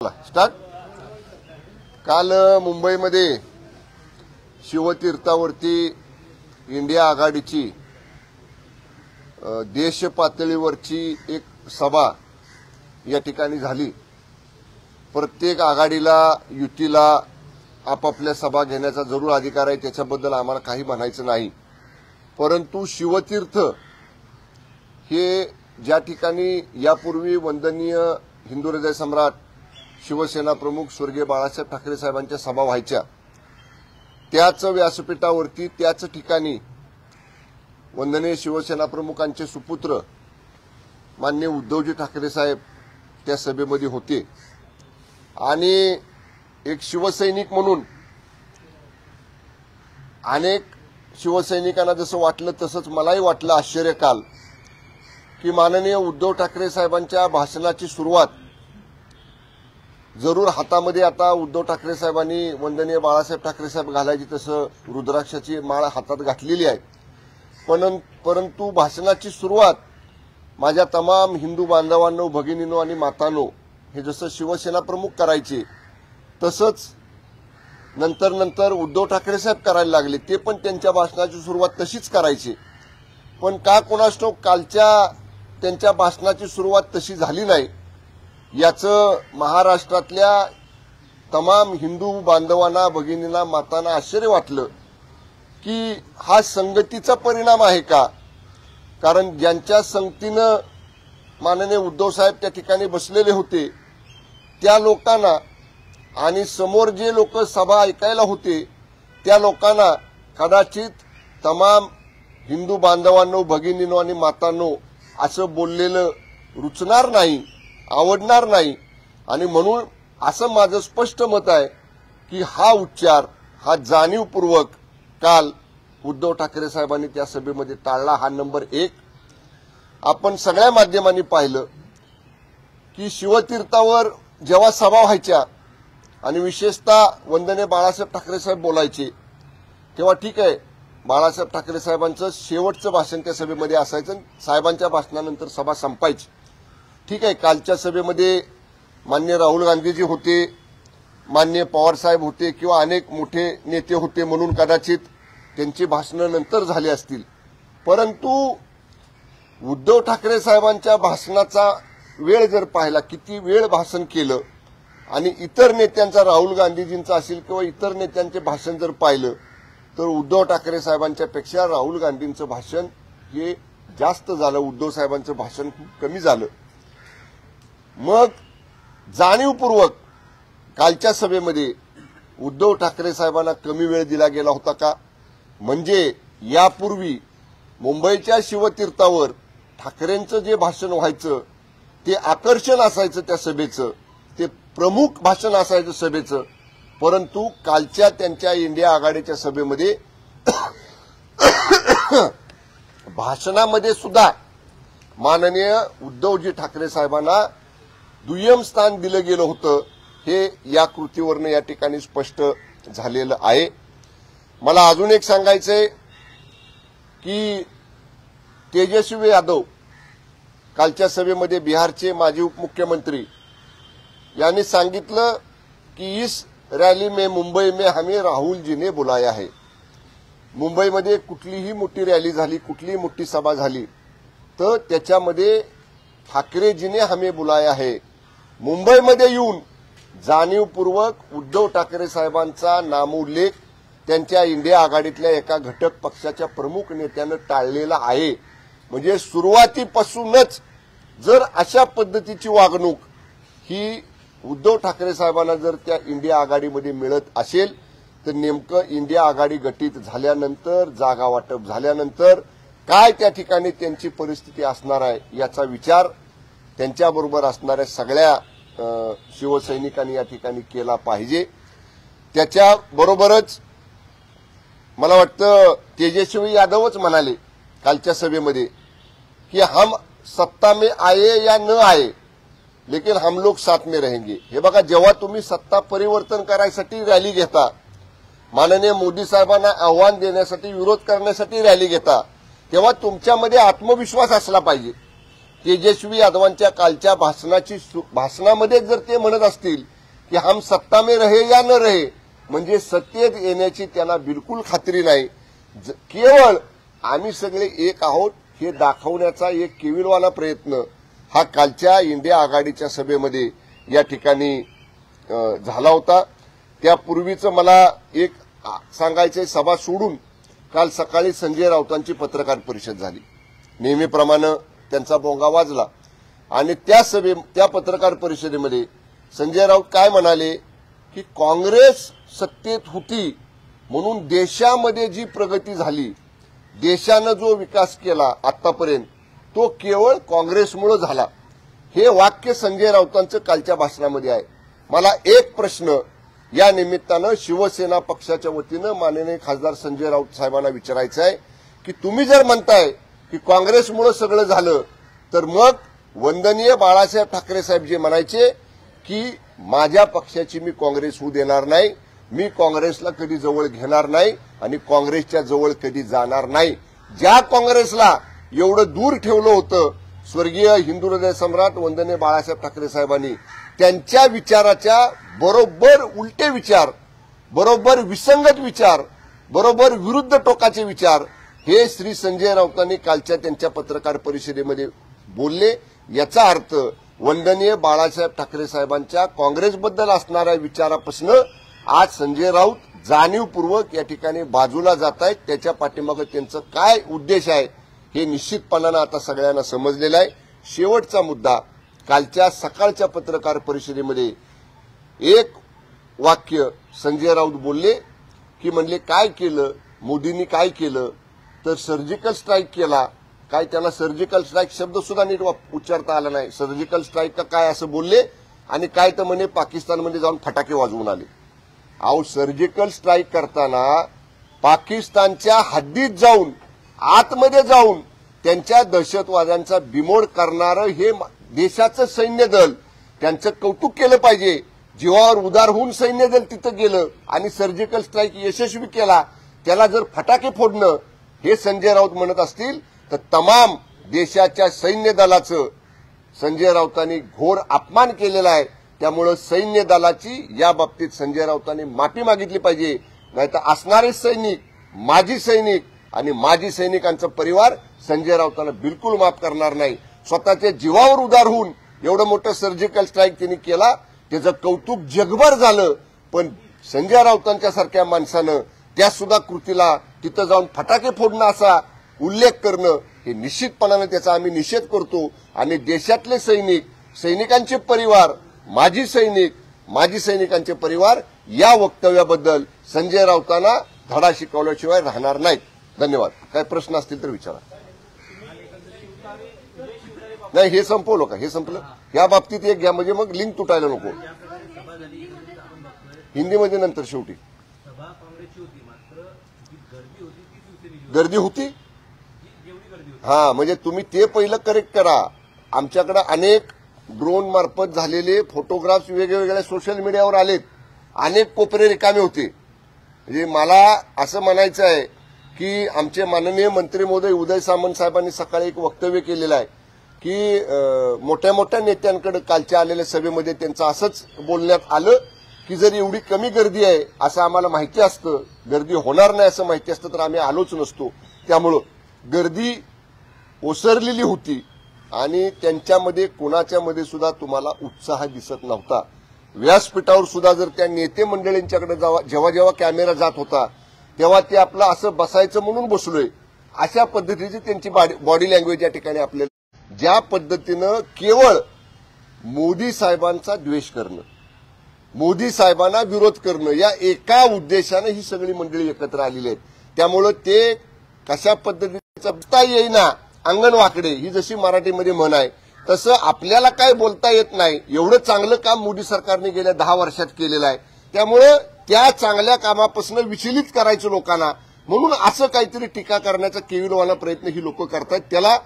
Start. काल मुंबईमध्ये शिवतीर्थावरती India आघाडीची देश पातळीवरची एक सभा या ठिकाणी झाली। प्रत्येक आघाडीला युतीला आपापल्या सभा घेण्याचा जरूर अधिकार आहे, त्याच्याबद्दल आम्हाला काही म्हणायचं नाही। परंतु शिवतीर्थ हे ज्या ठिकाणी यापूर्वी वंदनीय हिंदू हृदय सम्राट शिवसेना प्रमुख स्वर्गीय बाळासाहेब ठाकरे साहेबांच्या सभा व्हायच्या, त्याच व्यासपीठावरती त्याच ठिकाणी वंदनीय शिवसेना प्रमुखांचे सुपुत्र माननीय उद्धवजी ठाकरे साहेब त्या सभेमध्ये होते। आणि एक शिवसैनिक म्हणून अनेक शिवसैनिकांना जसं वाटलं तसंच मलाही वाटलं आश्चर्यकाल की माननीय उद्धव ठाकरे साहेबांच्या भाषणाची सुरुवात जरूर हातामध्ये आता उद्धव ठाकरे साहेबांनी वंदनीय बाळासाहेब ठाकरे साहेब घालायची तसं रुद्राक्षाची माळ हातात घातलेली आहे, परंतु भाषणाची सुरुवात माझ्या तमाम हिंदू बांधवांनो, भगिनींनो आणि मातांनो हे जसं शिवसेना प्रमुख करायचे तसंच नंतर उद्धव ठाकरे साहेब करायला लागले। ते पण त्यांच्या भाषणाची सुरुवात तशीच करायची, पण का कोणास ठाऊक कालच्या त्यांच्या भाषणाची सुरुवात तशी झाली नाही याचं महाराष्ट्रातल्या तमाम हिंदू बांधवांना, भगिनींना, मातांना आश्चर्य वाटलं की हा संगतीचा परिणाम आहे का। कारण ज्यांच्या संगतीनं माननीय उद्धव साहेब त्या ठिकाणी बसलेले होते त्या लोकांना आणि समोर जे लोक सभा ऐकायला होते त्या लोकांना कदाचित तमाम हिंदू बांधवांनो, भगिनींनो आणि मातांनो असं बोललेलं रुचणार नाही, आवडणार नाही। आणि म्हणून असं माझं स्पष्ट मत आहे की हा उच्चार हा जाणीवपूर्वक काल उद्धव ठाकरे साहेबांनी त्या सभेमध्ये टाळला। हा नंबर 1। आपण सगळ्या माध्यमांनी पाहिलं की शिवतीर्थावर जेव्हा सभा व्हायच्या आणि विशेषतः वंदनीय बाळासाहेब ठाकरे साहेब बोलायचे तेव्हा ठीक आहे, बाळासाहेब ठाकरे साहेबांचं शेवटचं भाषण त्या सभेमध्ये असायचं, साहेबांच्या भाषणानंतर सभा संपायची। ठीक आहे, कालच्या सभेमध्ये माननीय राहुल गांधीजी होते, माननीय पवार साहेब होते किंवा अनेक मोठे नेते होते म्हणून कदाचित त्यांची भाषणं नंतर झाली असतील, परंतु उद्धव ठाकरे साहेबांच्या भाषणाचा वेळ जर पाहिला, किती वेळ भाषण केलं आणि इतर नेत्यांचा, राहुल गांधीजींचा असेल किंवा इतर नेत्यांचे भाषण जर पाहिलं तर उद्धव ठाकरे साहेबांच्या पेक्षा राहुल गांधींचं भाषण हे जास्त झालं, उद्धव साहेबांचं भाषण खूप कमी झालं। मग जाणीवपूर्वक कालच्या सभेमध्ये उद्धव ठाकरे साहेबांना कमी वेळ दिला गेला होता का? म्हणजे यापूर्वी मुंबईच्या शिवतीर्थावर ठाकरेंचं जे भाषण व्हायचं ते आकर्षण असायचं, त्या सभेचं ते प्रमुख भाषण असायचं सभेचं, परंतु कालच्या त्यांच्या इंडिया आघाडीच्या सभेमध्ये भाषणामध्ये सुद्धा माननीय उद्धवजी ठाकरे साहेबांना दुय्यम स्थान दिलं गेलं होतं। हे या कृतीवरनं या ठिकाणी स्पष्ट झालेलं आहे। मला अजून एक सांगायचंय की तेजस्वी यादव कालच्या सभेमध्ये बिहारचे माजी उपमुख्यमंत्री यांनी सांगितलं की इस रैली में मुंबई में हमें राहुल जी ने बुलाया है। मुंबईमध्ये कुठलीही मोठी रॅली झाली, कुठलीही मोठी सभा झाली तर त्याच्यामध्ये ठाकरेजीने हमें बुलाया है। मुंबईमध्ये येऊन जाणीवपूर्वक उद्धव ठाकरे साहेबांचा नामोल्लेख त्यांच्या इंडिया आघाडीतल्या एका घटक पक्षाच्या प्रमुख नेत्यानं टाळलेला आहे। म्हणजे सुरुवातीपासूनच जर अशा पद्धतीची वागणूक ही उद्धव ठाकरे साहेबांना जर त्या इंडिया आघाडीमध्ये मिळत असेल तर नेमकं इंडिया आघाडी गठीत झाल्यानंतर, जागा वाटप झाल्यानंतर काय त्या ठिकाणी त्यांची परिस्थिती असणार आहे याचा विचार त्यांच्याबरोबर असणाऱ्या सगळ्या शिवसैनिकांनी या ठिकाणी केला पाहिजे। त्याच्याबरोबरच मला वाटतं तेजस्वी यादवच म्हणाले कालच्या सभेमध्ये की हम सत्ता में आए या न आए लेकिन हम लोग साथ में रहेंगे। हे बघा, जेव्हा तुम्ही सत्ता परिवर्तन करायसाठी रॅली घेता, माननीय मोदी साहेबांना आव्हान देण्यासाठी, विरोध करण्यासाठी रॅली घेता, तेव्हा तुमच्यामध्ये आत्मविश्वास असला पाहिजे। तेजस्वी यादवांच्या कालच्या भाषणामध्ये जर ते म्हणत असतील की हम सत्ता में रहे या न रहे, म्हणजे सत्तेत येण्याची त्यांना बिलकुल खात्री नाही, केवळ आम्ही सगळे एक आहोत हे दाखवण्याचा एक केविलवाना प्रयत्न हा कालच्या इंडिया आघाडीच्या सभेमध्ये या ठिकाणी झाला होता। त्यापूर्वीचं मला एक सांगायचंय, सभा सोडून काल सकाळी संजय राऊतांची पत्रकार परिषद झाली। नेहमीप्रमाणे त्यांचा बोंगा वाजला आणि त्या पत्रकार परिषदेमध्ये संजय राऊत काय म्हणाले की काँग्रेस सत्तेत होती म्हणून देशामध्ये जी प्रगती झाली, देशानं जो विकास केला आतापर्यंत तो केवळ काँग्रेसमुळे झाला, हे वाक्य संजय राऊतांचं कालच्या भाषणामध्ये आहे। मला एक प्रश्न या निमित्तानं शिवसेना पक्षाच्या वतीनं माननीय खासदार संजय राऊत साहेबांना विचारायचं आहे की तुम्ही जर म्हणताय की काँग्रेसमुळे सगळं झालं, तर मग वंदनीय बाळासाहेब ठाकरे साहेब जे म्हणायचे की माझ्या पक्षाची मी काँग्रेस होऊ देणार नाही, मी काँग्रेसला कधी जवळ घेणार नाही आणि काँग्रेसच्या जवळ कधी जाणार नाही, ज्या काँग्रेसला एवढं दूर ठेवलं होतं स्वर्गीय हिंदू हृदय सम्राट वंदनीय बाळासाहेब ठाकरे साहेबांनी, त्यांच्या विचाराच्या बरोबर उलटे विचार, बरोबर विसंगत विचार, बरोबर विरुद्ध टोकाचे विचार हे श्री संजय राऊतांनी कालच्या त्यांच्या पत्रकार परिषदेमध्ये बोलले। याचा अर्थ वंदनीय बाळासाहेब ठाकरे साहेबांच्या काँग्रेसबद्दल असणाऱ्या विचारापासून आज संजय राऊत जाणीवपूर्वक या ठिकाणी बाजूला जात आहेत। त्याच्या पाठीमागे त्यांचं काय उद्देश आहे हे निश्चितपणानं आता सगळ्यांना समजलेलं आहे। शेवटचा मुद्दा, कालच्या सकाळच्या पत्रकार परिषदेमध्ये एक वाक्य संजय राऊत बोलले की म्हणले काय केलं मोदींनी, काय केलं तर सर्जिकल स्ट्राईक केला। काय त्याला सर्जिकल स्ट्राईक शब्द सुद्धा नीट उच्चारता आला नाही, सर्जिकल स्ट्राईक का काय असं बोलले आणि काय तर म्हणे पाकिस्तानमध्ये जाऊन फटाके वाजवून आले। अहो, सर्जिकल स्ट्राईक करताना पाकिस्तानच्या हद्दीत जाऊन आतमध्ये जाऊन त्यांच्या दहशतवाद्यांचा बिमोड करणारं हे देशाचं सैन्य दल, त्यांचं कौतुक केलं पाहिजे। जीवावर उदार होऊन सैन्य दल तिथं गेलं आणि सर्जिकल स्ट्राईक यशस्वी केला, त्याला जर फटाके फोडणं हे संजय राऊत म्हणत असतील तर तमाम देशाच्या सैन्य दलाचं संजय राऊतांनी घोर अपमान केलेला आहे। त्यामुळे सैन्य दलाची या बाबतीत संजय राऊतांनी माफी मागितली पाहिजे, नाहीतर असणारे सैनिक, माजी सैनिक आणि माजी सैनिकांचा परिवार संजय राऊतांना बिलकुल माफ करणार नाही। स्वतःच्या जीवावर उदार होऊन एवढं मोठं सर्जिकल स्ट्राईक त्यांनी केला, त्याचं कौतुक जगभर झालं, पण संजय राऊतांच्या सारख्या माणसानं त्या सुद्धा कृतीला तिथं जाऊन फटाके फोडणं असा उल्लेख करणं हे निश्चितपणाने त्याचा आम्ही निषेध करतो आणि देशातले सैनिक, सैनिकांचे परिवार, माजी सैनिक, माजी सैनिकांचे परिवार या वक्तव्याबद्दल संजय राऊतांना धडा शिकवल्याशिवाय राहणार नाहीत। धन्यवाद। काय प्रश्न असतील तर विचारा। नाही, हे संपवलं का? हे संपलं? या बाबतीत एक घ्या म्हणजे मग लिंक तुटायला नको। हिंदीमध्ये नंतर शेवटी गर्दी होती, हा म्हणजे तुम्ही ते पहिलं करेक्ट करा। आमच्याकडे अनेक ड्रोन मार्फत झालेले फोटोग्राफ्स वेगवेगळ्या सोशल मीडियावर आलेत, अनेक कोपरे रिकामे होते। म्हणजे मला असं म्हणायचं आहे की आमचे माननीय मंत्री महोदय उदय सामंत साहेबांनी सकाळी एक वक्तव्य केलेलं आहे की मोठ्या मोठ्या नेत्यांकडे कालच्या आलेल्या सभेमध्ये त्यांचं असंच बोलण्यात आलं की जर एवढी कमी गर्दी आहे असं आम्हाला माहिती असतं, गर्दी होणार नाही असं माहिती असतं तर आम्ही आलोच नसतो। त्यामुळं गर्दी ओसरलेली होती आणि त्यांच्यामध्ये कोणाच्यामध्ये सुद्धा तुम्हाला उत्साह दिसत नव्हता। व्यासपीठावर सुद्धा जर त्या नेते मंडळींच्याकडे जेव्हा जेव्हा कॅमेरा जात होता तेव्हा ते आपलं असं बसायचं म्हणून बसलोय अशा पद्धतीची त्यांची बॉडी लँग्वेज या ठिकाणी आपल्याला, ज्या पद्धतीनं केवळ मोदी साहेबांचा द्वेष करणं, मोदी साहेबांना विरोध करणं या एका उद्देशाने ही सगळी मंडळी एकत्र आलेली आहेत। त्यामुळे ते कशा पद्धतीचा बघता येईना अंगण वाकडे ही जशी मराठीमध्ये म्हण आहे तसं आपल्याला काय बोलता येत नाही, एवढं चांगलं काम मोदी सरकारने गेल्या 10 वर्षात केलेलं आहे। त्यामुळे त्या चांगल्या कामापासून विचलित करायचं लोकांना, म्हणून असं काहीतरी टीका करण्याचा केविलवाना प्रयत्न ही लोक करतात। त्याला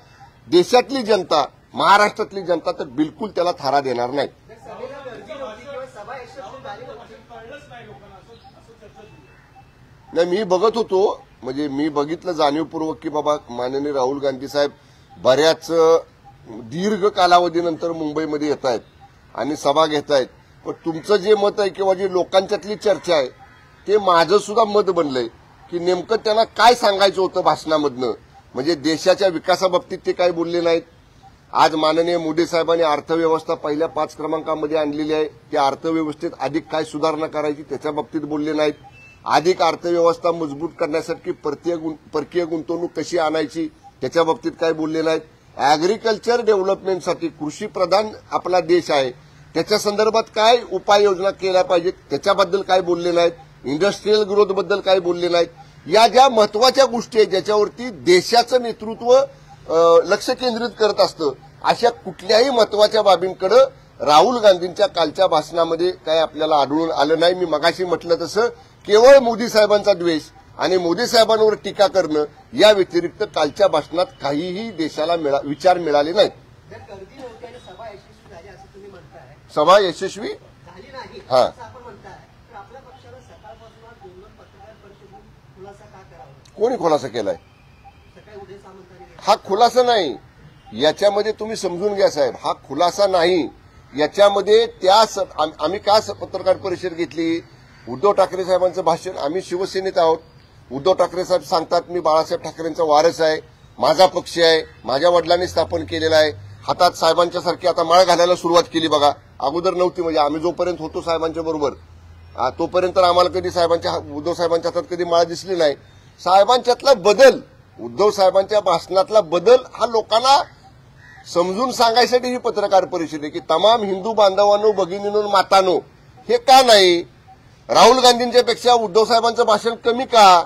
देशातली जनता, महाराष्ट्रातली जनता तर बिलकुल त्याला थारा देणार नाही। नाही, मी बघत होतो, म्हणजे मी बघितलं जाणीवपूर्वक की बाबा माननीय राहुल गांधी साहेब बऱ्याच दीर्घ कालावधीनंतर मुंबईमध्ये येत आहेत आणि सभा घेत आहेत, पण तुमचं जे मत आहे किंवा जी लोकांच्यातली चर्चा आहे ते माझं सुद्धा मत बनलंय की नेमकं त्यांना काय सांगायचं होतं भाषणामधनं. म्हणजे देशाच्या विकासाबाबतीत ते काय बोलले नाहीत. आज माननीय मोदी साहेबांनी अर्थव्यवस्था पहिल्या 5 क्रमांकामध्ये आणलेली आहे. त्या अर्थव्यवस्थेत अधिक काय सुधारणा करायची त्याच्या बाबतीत बोलले नाहीत. अधिक अर्थव्यवस्था मजबूत करण्यासाठी परकीय गुंतवणूक कशी आणायची त्याच्या बाबतीत काय बोलले नाहीत. अॅग्रिकल्चर डेव्हलपमेंटसाठी कृषी प्रधान आपला देश आहे त्याच्या संदर्भात काय उपाययोजना केल्या पाहिजेत त्याच्याबद्दल काय बोलले नाहीत. इंडस्ट्रीयल ग्रोथ बद्दल काय बोलले नाहीत. या ज्या महत्वाच्या गोष्टी आहेत ज्याच्यावरती देशाचं नेतृत्व लक्ष केंद्रित करत असतं अशा कुठल्याही महत्वाच्या बाबींकडे राहुल गांधींच्या कालच्या भाषणामध्ये काय आपल्याला आढळून आलं नाही. मी मगाशी म्हटलं तसं केवळ मोदी साहेबांचा द्वेष आणि मोदी साहेबांवर टीका करणं या व्यतिरिक्त कालच्या भाषणात काहीही देशाला विचार मिळाले नाहीत. सभा यशस्वी झाली नाही हा असं आपण म्हणताय, तर आपल्या पक्षाला सकाळपासून 2 पत्रकार परिषदेतून खुलासा का करावा? कोणी खुलासा केलाय? सकाळी उदय सामंतांनी हा खुलासा नाही. याच्यामध्ये तुम्ही समजून घ्या साहेब, हा खुलासा नाही. याच्यामध्ये आम्ही का पत्रकार परिषद घेतली? उद्धव ठाकरे साहेबांचं भाषण, आम्ही शिवसेनेत आहोत. उद्धव ठाकरे साहेब सांगतात मी बाळासाहेब ठाकरेंचा वारस आहे, माझा पक्ष आहे, माझ्या वडिलांनी स्थापन केलेला आहे. हातात साहेबांच्या सारखी आता माळ घालायला सुरुवात केली बघा. अगोदर नव्हती. म्हणजे आम्ही जोपर्यंत होतो साहेबांच्या बरोबर तोपर्यंत आम्हाला कधी उद्धव साहेबांच्या हातात कधी माळ दिसली नाही. साहेबांच्यातला बदल, उद्धव साहेबांच्या भाषणातला बदल हा लोकांना समजून सांगायसाठी ही पत्रकार परिषद आहे की तमाम हिंदू बांधवांनो, भगिनींनो, मातांनो, हे का नाही? राहुल गांधींच्या पेक्षा उद्धव साहेबांचं भाषण कमी का?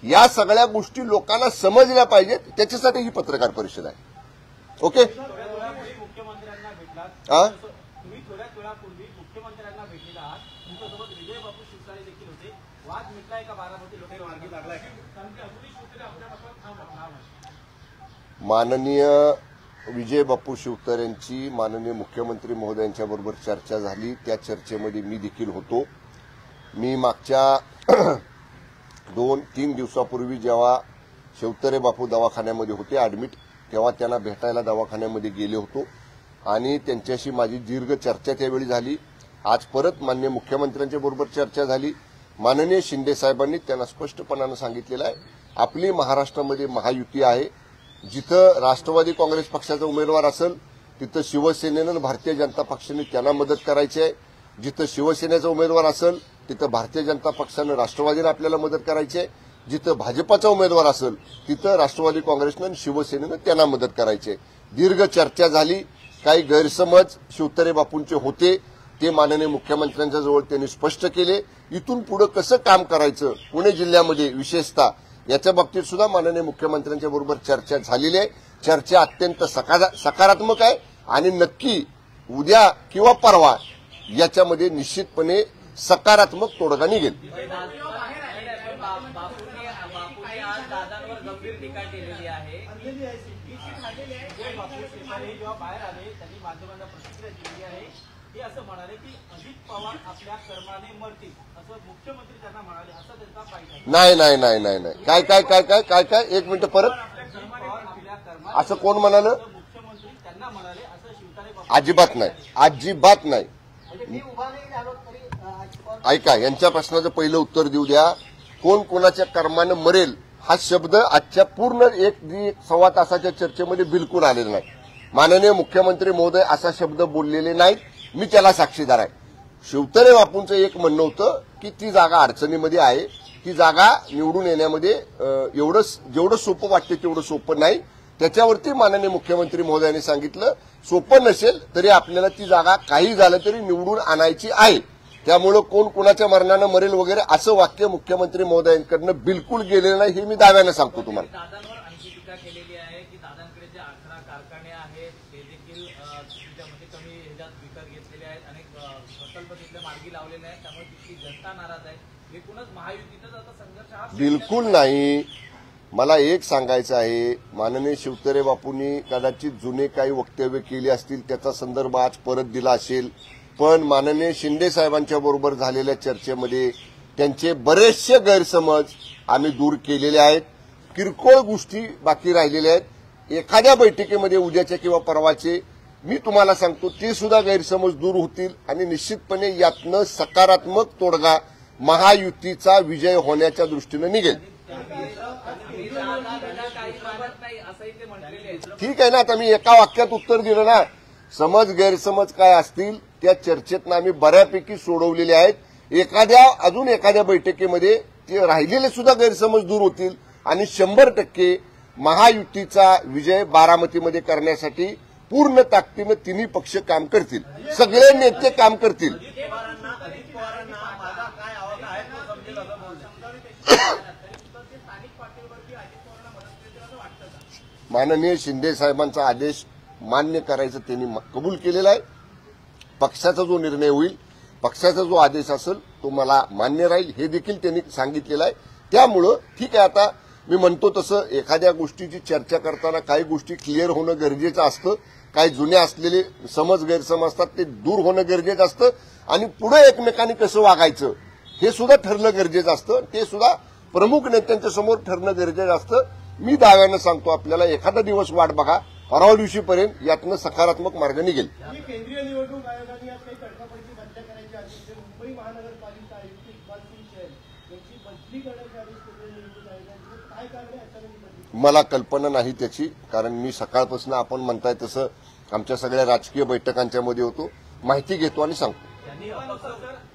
या सगळ्या गोष्टी लोकांना समजल्या पाहिजेत, त्याच्यासाठी ही पत्रकार परिषद आहे. ओके. मुख्यमंत्र्यांना भेटलात, तुम्ही थोड्याच वेळापूर्वी मुख्यमंत्र्यांना भेटलेला आहात. तुमच्यासोबत विजय बापू शिवसाळे देखील होते. वाद मिटलाय का? बारामती लोटे मार्गी लागलाय कारण की अजूनही शिवसेना आपल्यापासून ठाम आहे. माननीय विजय बापू शिवतारे यांची माननीय मुख्यमंत्री महोदयांच्या बरोबर चर्चा झाली. त्या चर्चेमध्ये मी देखील होतो. मी मागच्या 2-3 दिवसापूर्वी जेव्हा शिवतारे बापू दवाखान्यामध्ये होते ऍडमिट, तेव्हा त्यांना भेटायला दवाखान्यामध्ये गेले होतो आणि त्यांच्याशी माझी दीर्घ चर्चा त्यावेळी झाली. आज परत माननीय मुख्यमंत्र्यांच्या बरोबर चर्चा झाली. माननीय शिंदे साहेबांनी त्यांना स्पष्टपणानं सांगितलेलं आहे आपली महाराष्ट्रामध्ये महायुती आहे. जिथं राष्ट्रवादी काँग्रेस पक्षाचा उमेदवार असेल तिथं शिवसेनेनं भारतीय जनता पक्षाने त्यांना मदत करायची आहे. जिथं शिवसेनेचा उमेदवार असेल तिथं भारतीय जनता पक्षानं राष्ट्रवादीला आपल्याला मदत करायची आहे. जिथं भाजपाचा उमेदवार असेल तिथं राष्ट्रवादी काँग्रेसनं आणि शिवसेनेनं त्यांना मदत करायची आहे. दीर्घ चर्चा झाली. काही गैरसमज शिवतारे बापूंचे होते ते माननीय मुख्यमंत्र्यांच्या जवळ त्यांनी स्पष्ट केले. इथून पुढे कसं काम करायचं पुणे जिल्ह्यामध्ये विशेषतः याच्या बाबतीत सुद्धा माननीय मुख्यमंत्र्यांच्या बरोबर चर्चा झालेली आहे. चर्चा अत्यंत सकारात्मक आहे आणि नक्की उद्या किंवा परवा याच्यामध्ये निश्चितपणे सकारात्मक तोडगा निघेल. बापूंनी आज दादांवर गंभीर टीका केलेली आहे. जेव्हा बाहेर आले त्यांनी माध्यमांना प्रतिक्रिया दिली आहे. ते असं म्हणाले की अजित पवार आपल्या कर्माने मरतील असं मुख्यमंत्री त्यांना म्हणाले. असं त्यांचा पाहिजे. नाही. काय 1 मिनिट परत. असं कोण म्हणालं? मुख्यमंत्री त्यांना म्हणाले असं शिवतारे बापू. अजिबात नाही. म्हणजे मी उभा नाही झालो तरी ऐका, यांच्या प्रश्नाचं पहिलं उत्तर देऊ द्या. कोण कोणाच्या कर्मानं मरेल हा शब्द आजच्या पूर्ण 1-1.25 तासाच्या चर्चेमध्ये बिलकुल आलेला नाही. माननीय मुख्यमंत्री महोदय असा शब्द बोललेले नाहीत. मी त्याला साक्षीदार आहे. शिवतारे बापूंचं एक म्हणणं होतं की ती जागा अडचणीमध्ये आहे, ती जागा निवडून येण्यामध्ये जेवढं सोपं वाटते तेवढं सोपं नाही. त्याच्यावरती माननीय मुख्यमंत्री महोदयांनी सांगितलं सोपं नसेल तरी आपल्याला ती जागा काही झालं तरी निवडून आणायची आहे. त्यामुळे कोण कोणाच्या मरणानं मरेल वगैरे असं वाक्य मुख्यमंत्री महोदयांकडनं बिलकुल गेलेलं नाही हे मी दाव्यानं सांगतो तुम्हाला. दादांवर आणखी टीका केलेली आहे की दादांकडे जे 18 कारखाने आहेत ते देखील त्यामध्ये कमी ह्याच्यात विकत घेतलेले आहेत. अनेक प्रकल्प तिथले मार्गी लावलेले आहेत. त्यामुळे तिथली जनता नाराज आहे. एकूणच महायुतीतच आता संघर्ष हा बिलकुल नाही. मला एक सांगायचं आहे, माननीय शिवतारे बापूंनी कदाचित जुने काही वक्तव्य केली असतील त्याचा संदर्भ आज परत दिला असेल, पण माननीय शिंदे साहेबांच्या बरोबर झालेल्या चर्चेमध्ये त्यांचे बरेचसे गैरसमज आम्ही दूर केलेले आहेत. किरकोळ गोष्टी बाकी राहिलेल्या आहेत. एखाद्या बैठकीमध्ये उद्याच्या किंवा परवाचे मी तुम्हाला सांगतो ते सुद्धा गैरसमज दूर होतील आणि निश्चितपणे यातनं सकारात्मक तोडगा महायुतीचा विजय होण्याच्या दृष्टीनं निघेल. ठीक आहे ना, आता मी एका वाक्यात उत्तर दिलं ना. समज गैरसमज काय असतील त्या चर्चेतनं आम्ही बऱ्यापैकी सोडवलेले आहेत. अजून एखाद्या बैठकीमध्ये ते राहिलेले सुद्धा गैरसमज दूर होतील आणि 100% महायुतीचा विजय बारामतीमध्ये करण्यासाठी पूर्ण ताकदीनं तिन्ही पक्ष काम करतील, सगळे नेते काम करतील. माननीय शिंदे साहेबांचा आदेश मान्य करायचं त्यांनी कबूल केलेला आहे. पक्षाचा जो निर्णय होईल, पक्षाचा जो आदेश असेल तो मला मान्य राहील हे देखील त्यांनी सांगितलेलं आहे. त्यामुळं ठीक आहे, आता मी म्हणतो तसं एखाद्या गोष्टीची चर्चा करताना काही गोष्टी क्लिअर होणं गरजेचं असतं. काही जुने असलेले समज गैरसमज असतात ते दूर होणं गरजेचं असतं आणि पुढे एकमेकांनी कसं वागायचं हे सुद्धा ठरलं गरजेचं असतं. ते सुद्धा प्रमुख नेत्यांच्या समोर ठरणं गरजेचं असतं. मी दाव्यानं सांगतो आपल्याला एखादा दिवस वाट बघा, परवा दिवशीपर्यंत यातनं सकारात्मक मार्ग निघेल. केंद्रीय निवडणूक आयोगाने आज काही तडकाफडकी बदल्या करायची आदेश दिले. मुंबई महानगरपालिका आयुक्त इक्बाल सिंग चहल यांची बदली करण्याचे आदेश केंद्रीय निवडणूक आयोगाने. काय कारण आहे अचानक बदली? मला कल्पना नाही त्याची, कारण मी सकाळपासून आपण म्हणताय तसं आमच्या सगळ्या राजकीय बैठकांच्या मध्ये होतो, माहिती घेतो आणि सांगतो. त्यांनी अपक्ष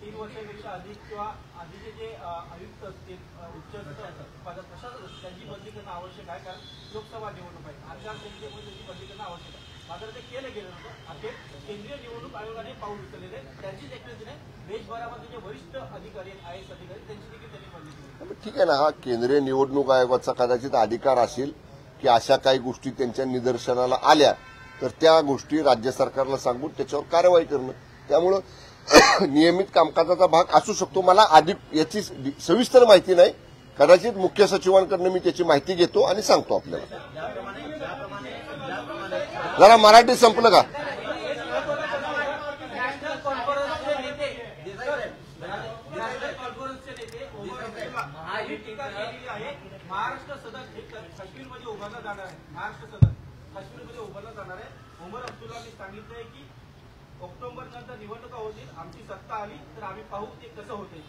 3 वर्षापेक्षा अधिक किंवा आधीचे जे आयुक्त असतील, उच्च प्रशासक असतील त्यांची बदली करणं आवश्यक आहे, कारण लोकसभा निवडणूक आहे. आचारसंहितेमुळे त्याची बदली करणं आवश्यक आहे. मात्र ते केलं गेलं नव्हतं. अखेर केंद्रीय निवडणूक आयोगाने पाऊल उचललेले त्यांचीच एकत्रित देशभरामध्ये जे वरिष्ठ अधिकारी आयएस अधिकारी त्यांची देखील त्यांनी बदली केली. ठीक आहे ना, हा केंद्रीय निवडणूक आयोगाचा कदाचित अधिकार असेल की अशा काही गोष्टी त्यांच्या निदर्शनाला आल्या तर त्या गोष्टी राज्य सरकारला सांगून त्याच्यावर कारवाई करणं. त्यामुळं नियमित कामकाजाचा भाग असू शकतो. मला अधिक याची सविस्तर माहिती नाही, कदाचित मुख्य सचिवांकडून मी त्याची माहिती घेतो आणि सांगतो आपल्याला. जरा मराठी संपलं का? महाराष्ट्र सदन काश्मीरमध्ये उभारला जाणार आहे. महाराष्ट्र सदन काश्मीरमध्ये उभारला जाणार आहे. उमर अब्दुल्लांनी सांगितलंय की ऑक्टोबर नंतर निवडणुका होतील, आमची सत्ता आली तर आम्ही पाहू ते कसं होते.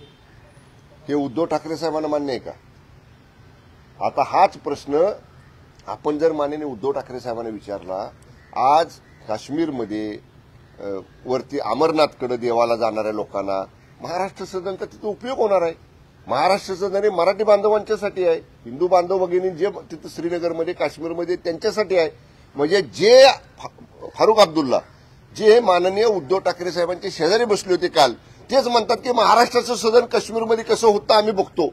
हे उद्धव ठाकरे साहेबांना मान्य आहे का? आता हाच प्रश्न आपण जर माननीय उद्धव ठाकरे साहेबांना विचारला, आज काश्मीरमध्ये वरती अमरनाथकडे देवाला जाणाऱ्या लोकांना महाराष्ट्र सदनचा तिथं उपयोग होणार आहे. महाराष्ट्र सदन हे मराठी बांधवांच्यासाठी आहे, हिंदू बांधव भगिनी जे तिथं श्रीनगरमध्ये काश्मीरमध्ये त्यांच्यासाठी आहे. म्हणजे जे फारुख अब्दुल्ला जे माननीय उद्धव ठाकरे साहेबांचे शेजारी बसले होते काल, तेच म्हणतात की महाराष्ट्राचं सदन काश्मीरमध्ये कसं होतं आम्ही बघतो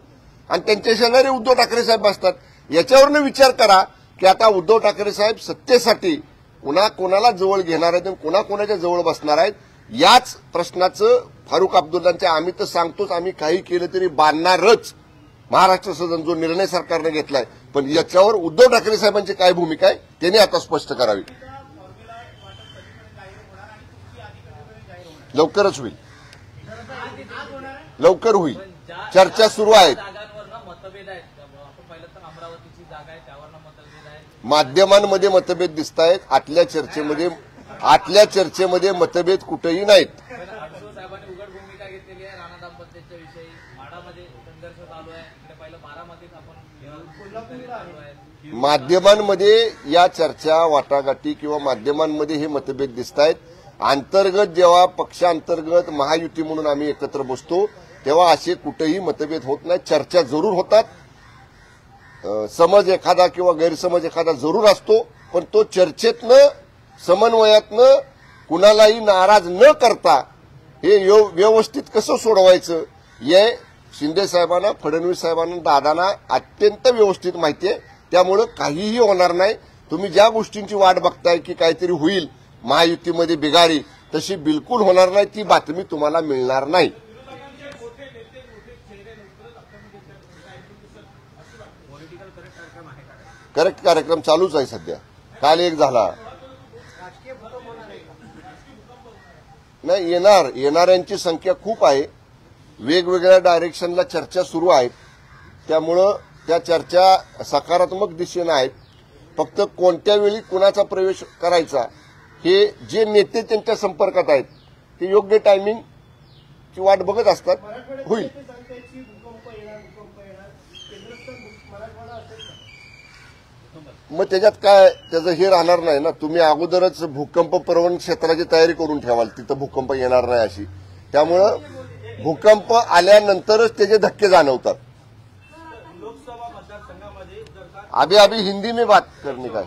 आणि त्यांच्या शेजारी उद्धव ठाकरे साहेब बसतात. याच्यावरनं विचार करा की आता उद्धव ठाकरे साहेब सत्तेसाठी पुन्हा कोणाला जवळ घेणार आहेत आणि कोणाकोणाच्या जवळ बसणार आहेत. याच प्रश्नाचं फारुख अब्दुल्लांच्या आम्ही तर सांगतोच, आम्ही काही केलं तरी बांधणारच महाराष्ट्र सदन जो निर्णय सरकारने घेतलाय. पण याच्यावर उद्धव ठाकरे साहेबांची काय भूमिका आहे त्यांनी आता स्पष्ट करावी. लवकरच होईल, लवकर होईल. चर्चा सुरू आहेत. मतभेद आहेत. आपण पाहिलं तर अमरावतीची जागा आहे, त्यावरनं मतभेद आहेत. माध्यमांमध्ये मतभेद दिसत आहेत. आतल्या चर्चेमध्ये मतभेद कुठेही नाहीत. साहेबांनी उघड भूमिका घेतलेली आहे राणा दाम्पत्याच्या विषयी. माडामध्ये संघर्ष चालू आहे, इकडे पाहिलं बारामतीत आपण माध्यमांमध्ये या चर्चा वाटाघाटी किंवा माध्यमांमध्ये हे मतभेद दिसत आहेत. अंतर्गत जेव्हा पक्षांतर्गत महायुती म्हणून आम्ही एकत्र बसतो तेव्हा असे कुठेही मतभेद होत नाही. चर्चा जरूर होतात, समज एखादा किंवा गैरसमज एखादा जरूर असतो, पण तो चर्चेतनं समन्वयातनं कुणालाही नाराज न करता हे व्यवस्थित कसं सोडवायचं हे शिंदे साहेबांना, फडणवीस साहेबांना, दादांना अत्यंत व्यवस्थित माहिती आहे. त्यामुळं काहीही होणार नाही. तुम्ही ज्या गोष्टींची वाट बघताय की काहीतरी होईल महायुतीमध्ये बिघाडी, तशी बिलकुल होणार नाही. ती बातमी तुम्हाला मिळणार नाही. करेक्ट कार्यक्रम चालूच आहे सध्या. काल एक झाला नाही, येणाऱ्यांची संख्या खूप आहे. वेगवेगळ्या डायरेक्शनला चर्चा सुरू आहेत. त्यामुळं त्या चर्चा सकारात्मक दिशेनं आहेत. फक्त कोणत्या वेळी कुणाचा प्रवेश करायचा हे जे नेते त्यांच्या संपर्कात आहेत ते योग्य टायमिंगची वाट बघत असतात. मराठवाड्यात होईल. ते सांगतायत की भूकंप येणार केंद्रस्थ मराठवाडा असेल का? मग त्याच्यात काय त्याचं हे राहणार नाही ना. तुम्ही अगोदरच भूकंप प्रवण क्षेत्राची तयारी करून ठेवाल तिथं भूकंप येणार नाही अशी. त्यामुळं भूकंप आल्यानंतरच त्याचे धक्के जाणवतात. लोकसभा मतदारसंघामध्ये जर का अभी हिंदी में बात करने का है.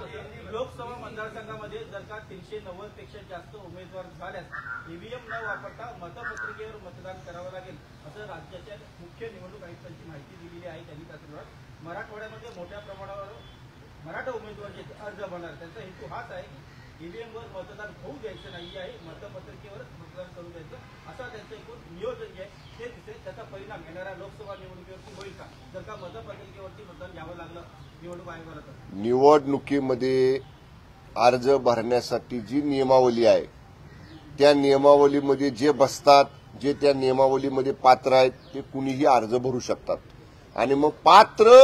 लोकसभा मतदारसंघामध्ये जर का 390 पेक्षा जास्त उमेदवार झाल्यास ईव्हीएम न वापरता मतपत्रिकेवर मतदान करावं लागेल असं राज्याच्या मुख्य निवडणूक आयुक्तांची माहिती दिलेली आहे. त्यांनी त्यासंदर्भात मराठवाड्यामध्ये मोठ्या प्रमाणावर मराठा उमेदवार जे अर्ज भरणार त्यांचा हेतू हाच आहे की ईव्हीएमवर मतदान होऊ द्यायचं नाही आहे, मतपत्रिकेवरच मतदान करू द्यायचं असा त्यांचं एकूण नियोजन जे आहे ते दिसेल. त्याचा परिणाम येणाऱ्या लोकसभा निवडणुकीवरती होईल का जर का मतपत्रिकेवरती मतदान घ्यावं लागलं निवडणूक आयोगाला तर? निवडणुकीमध्ये अर्ज भरण्यासाठी जी नियमावली आहे त्या नियमावलीमध्ये जे बसतात, जे त्या नियमावलीमध्ये पात्र आहेत ते कुणीही अर्ज भरू शकतात. आणि मग पात्र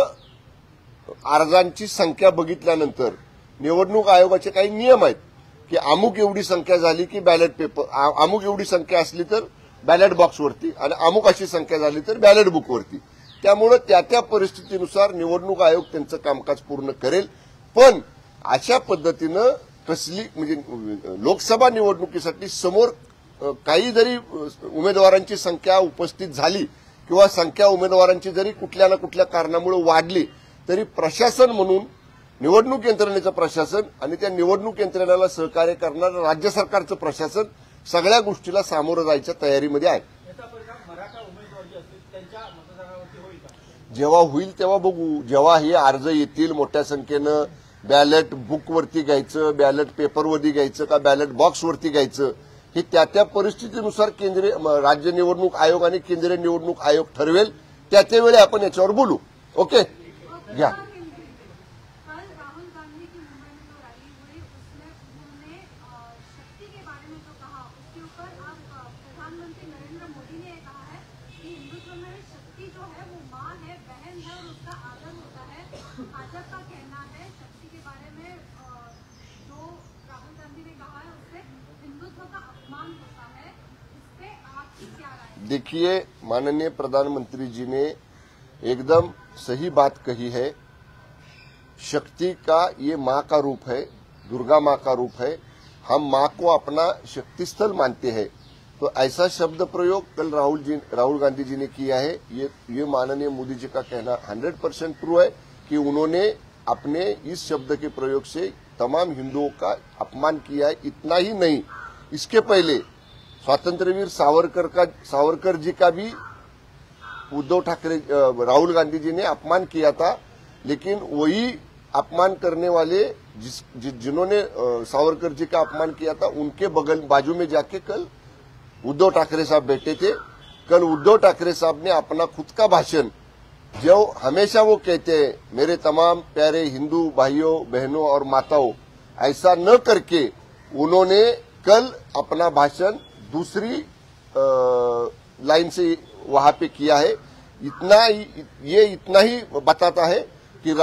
अर्जांची संख्या बघितल्यानंतर निवडणूक आयोगाचे काही नियम आहेत की अमुक एवढी संख्या झाली की बॅलेट पेपर, अमुक एवढी संख्या असली तर बॅलेट बॉक्सवरती आणि अमुक अशी संख्या झाली तर बॅलेट बुकवरती. त्यामुळे त्या त्या परिस्थितीनुसार निवडणूक आयोग त्यांचं कामकाज पूर्ण करेल. पण अशा पद्धतीनं कसली म्हणजे लोकसभा निवडणुकीसाठी समोर काही जरी उमेदवारांची संख्या उपस्थित झाली किंवा संख्या उमेदवारांची जरी कुठल्या ना कुठल्या कारणामुळे वाढली तरी प्रशासन म्हणून निवडणूक यंत्रणेचं प्रशासन आणि त्या निवडणूक यंत्रणेला सहकार्य करणारं राज्य सरकारचं प्रशासन सगळ्या गोष्टीला सामोरं जायच्या तयारीमध्ये आहे. याचा परिणाम मराठा उमेदवार जे असतील त्यांच्या मतदानावरती होईल का? जेव्हा होईल तेव्हा बघू. जेव्हा हे अर्ज येतील मोठ्या संख्येनं बॅलेट बुकवरती घ्यायचं, बॅलेट पेपरवरती घ्यायचं का बॅलेट बॉक्सवरती घ्यायचं हे त्या त्या परिस्थितीनुसार राज्य निवडणूक आयोग आणि केंद्रीय निवडणूक आयोग ठरवेल. त्या त्यावेळी आपण याच्यावर बोलू. ओके घ्या. कल राहुल गांधी की मुंबई में जो रैली हुई उसमें उन्होंने शक्ति के बारे में जो कहा उसके ऊपर अब प्रधानमंत्री नरेंद्र मोदी ने कहा है कि हिंदुत्व में शक्ति जो है वो माँ है, बहन है और उसका आदर होता है. भाजपा का कहना है शक्ति के बारे में जो राहुल गांधी ने कहा है उससे हिंदुत्व का अपमान होता है. इस पे आपकी क्या राय है? देखिए माननीय प्रधानमंत्री जी ने एकदम सही बात कही है. शक्ति का ये माँ का रूप है, दुर्गा माँ का रूप है. हम माँ को अपना शक्तिस्थल मानते हैं. तो ऐसा शब्द प्रयोग कल राहुल गांधी जी ने किया है. ये माननीय मोदी जी का कहना 100% ट्रू है कि उन्होंने अपने इस शब्द के प्रयोग से तमाम हिंदुओं का अपमान किया है. इतना ही नहीं, इसके पहले स्वातंत्र्यवीर सावरकर जी का भी उद्धव ठाकरे राहुल गांधी जी ने अपमान किया था. लेकिन वही अपमान करने वाले जिन्होंने सावरकर जी का अपमान किया था उनके बाजू में जाके कल उद्धव ठाकरे साहब बैठे थे. कल उद्धव ठाकरे साहब ने अपना खुद का भाषण जो हमेशा वो कहते हैं मेरे तमाम प्यारे हिंदू भाइयों बहनों और माताओं, ऐसा न करके उन्होंने कल अपना भाषण दूसरी लाइन से वहां पे किया है. इतना ही बताता है कि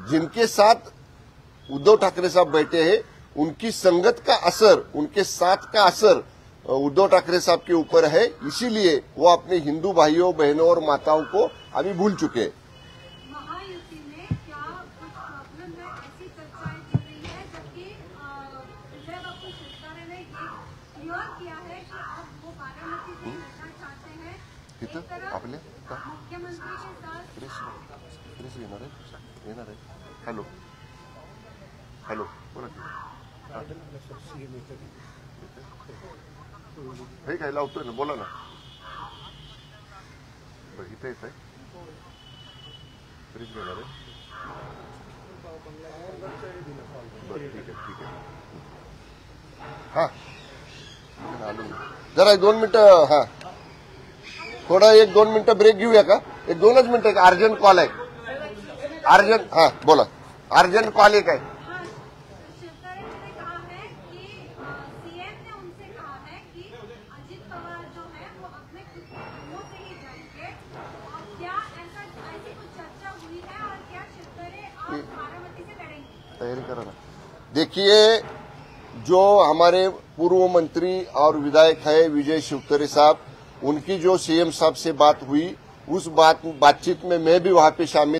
जिनके साथ उद्धव ठाकरे साहब बैठे हैं उनकी संगत का असर, उनके साथ का असर उद्धव ठाकरे साहब के ऊपर है. इसीलिए वो अपने हिंदू भाइयों बहनों और माताओं को अभी भूल चुके हैं. महायुति में क्या कुछ प्रॉब्लम है ऐसी चर्चाएं चल रही है, जबकि विजय बाबू शिवतारे ने ये क्लियर किया है कि अब वो बारामती से लड़ना चाहते हैं. एक तरफ आपले मुख्यमंत्री के साथ येणार आहे. हॅलो हॅलो बोला की. हे काय लावतोय ना, बोला ना. बरं इथे येत आहे फ्रीज घेणार आहे. बरं ठीक आहे. हा आलो मी. जरा 1-2 मिनिटं. हा थोडा 1-2 मिनिटं ब्रेक घेऊया का? 1-2च मिनिटं. अर्जंट कॉल आहे. अर्जंट. हा बोला. अर्जंट कॉल एक आहे. हाँ, शिवतारे जी ने कहा है कि सीएम ने उनसे कहा है कि अजित पवार जो है वो अपने खुद के मुंह से ही जाएंगे. क्या ऐसी कुछ चर्चा हुई है और क्या शिवतारे आप बारामती से लड़ेंगे? तैयारी करा ना। देखिए, जो हमारे पूर्व मंत्री और विधायक है विजय शिवतरे साहब, उनकी जो सीएम साहब से बात हुई, उस बातचीत में मैं भी वहां पे शामिल